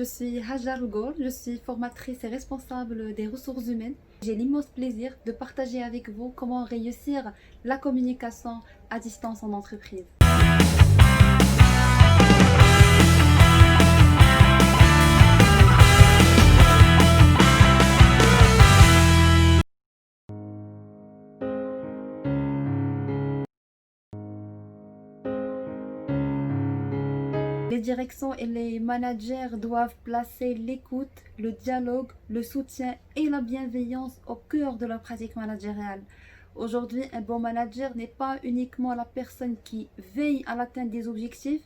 Je suis Hajar Gol, je suis formatrice et responsable des ressources humaines. J'ai l'immense plaisir de partager avec vous comment réussir la communication à distance en entreprise. Les directions et les managers doivent placer l'écoute, le dialogue, le soutien et la bienveillance au cœur de leur pratique managériale. Aujourd'hui, un bon manager n'est pas uniquement la personne qui veille à l'atteinte des objectifs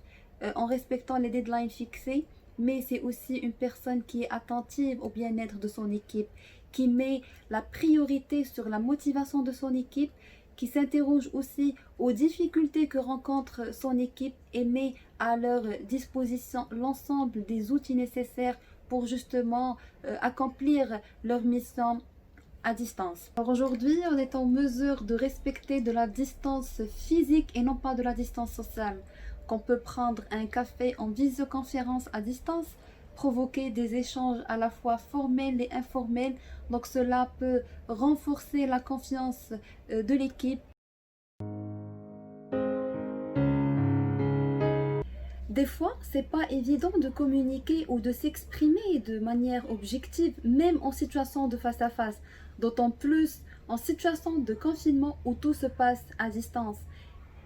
en respectant les deadlines fixés, mais c'est aussi une personne qui est attentive au bien-être de son équipe, qui met la priorité sur la motivation de son équipe, qui s'interroge aussi aux difficultés que rencontre son équipe et met à leur disposition l'ensemble des outils nécessaires pour justement accomplir leur mission à distance. Alors aujourd'hui, on est en mesure de respecter de la distance physique et non pas de la distance sociale. Qu'on peut prendre un café en visioconférence à distance, provoquer des échanges à la fois formels et informels. Donc cela peut renforcer la confiance de l'équipe. Des fois, c'est pas évident de communiquer ou de s'exprimer de manière objective, même en situation de face à face. D'autant plus en situation de confinement où tout se passe à distance.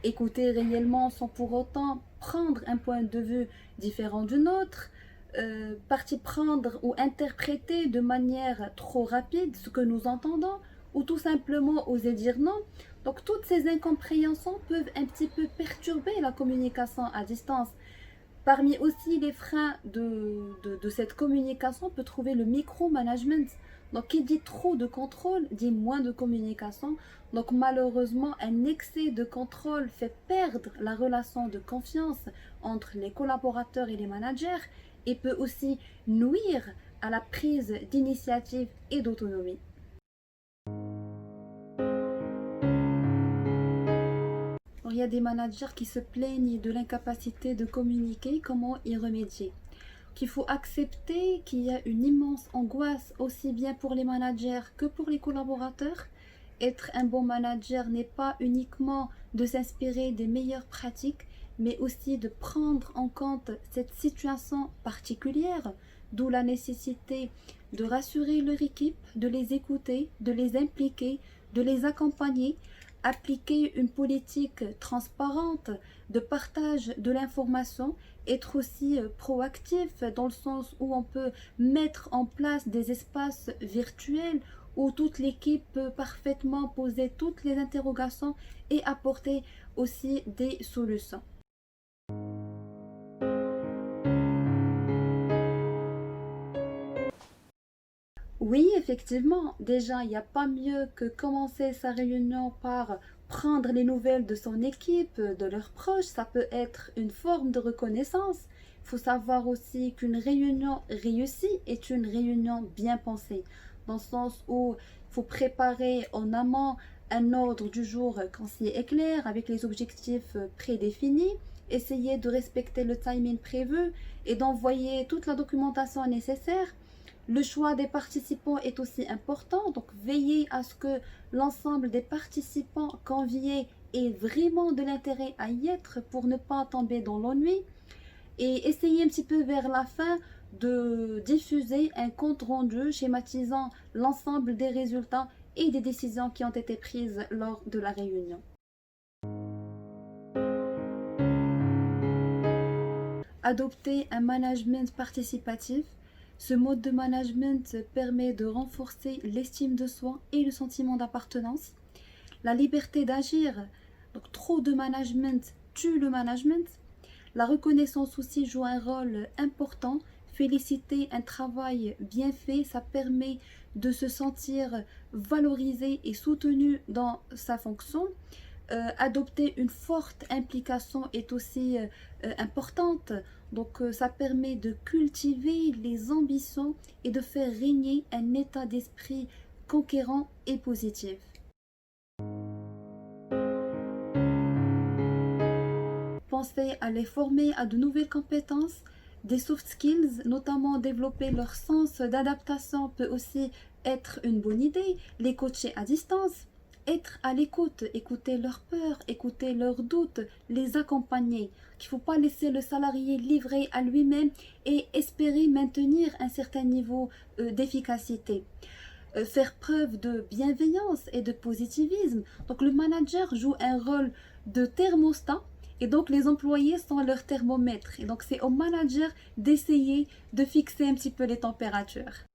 Écouter réellement sans pour autant prendre un point de vue différent du nôtre, partie prendre ou interpréter de manière trop rapide ce que nous entendons, ou tout simplement oser dire non. Donc toutes ces incompréhensions peuvent un petit peu perturber la communication à distance. Parmi aussi les freins de cette communication, on peut trouver le micromanagement. Donc, qui dit trop de contrôle, dit moins de communication. Donc, malheureusement, un excès de contrôle fait perdre la relation de confiance entre les collaborateurs et les managers et peut aussi nuire à la prise d'initiative et d'autonomie. Il y a des managers qui se plaignent de l'incapacité de communiquer, comment y remédier. Qu'il faut accepter qu'il y a une immense angoisse aussi bien pour les managers que pour les collaborateurs. Être un bon manager n'est pas uniquement de s'inspirer des meilleures pratiques, mais aussi de prendre en compte cette situation particulière, d'où la nécessité de rassurer leur équipe, de les écouter, de les impliquer, de les accompagner, appliquer une politique transparente de partage de l'information, être aussi proactif dans le sens où on peut mettre en place des espaces virtuels où toute l'équipe peut parfaitement poser toutes les interrogations et apporter aussi des solutions. Oui, effectivement, déjà, il n'y a pas mieux que commencer sa réunion par prendre les nouvelles de son équipe, de leurs proches. Ça peut être une forme de reconnaissance. Il faut savoir aussi qu'une réunion réussie est une réunion bien pensée, dans le sens où il faut préparer en amont un ordre du jour concis et clair, avec les objectifs prédéfinis, essayer de respecter le timing prévu et d'envoyer toute la documentation nécessaire. Le choix des participants est aussi important, donc veillez à ce que l'ensemble des participants conviés aient vraiment de l'intérêt à y être pour ne pas tomber dans l'ennui. Et essayez un petit peu vers la fin de diffuser un compte rendu schématisant l'ensemble des résultats et des décisions qui ont été prises lors de la réunion. Adopter un management participatif. Ce mode de management permet de renforcer l'estime de soi et le sentiment d'appartenance. La liberté d'agir, donc trop de management tue le management. La reconnaissance aussi joue un rôle important. Féliciter un travail bien fait, ça permet de se sentir valorisé et soutenu dans sa fonction. Adopter une forte implication est aussi importante. Donc ça permet de cultiver les ambitions et de faire régner un état d'esprit conquérant et positif. Pensez à les former à de nouvelles compétences, Des soft skills, notamment développer leur sens d'adaptation, peut aussi être une bonne idée. Les coacher à distance, être à l'écoute, écouter leurs peurs, écouter leurs doutes, les accompagner. Il ne faut pas laisser le salarié livré à lui-même et espérer maintenir un certain niveau d'efficacité. Faire preuve de bienveillance et de positivisme. Donc le manager joue un rôle de thermostat et donc les employés sont leur thermomètre. Et donc c'est au manager d'essayer de fixer un petit peu les températures.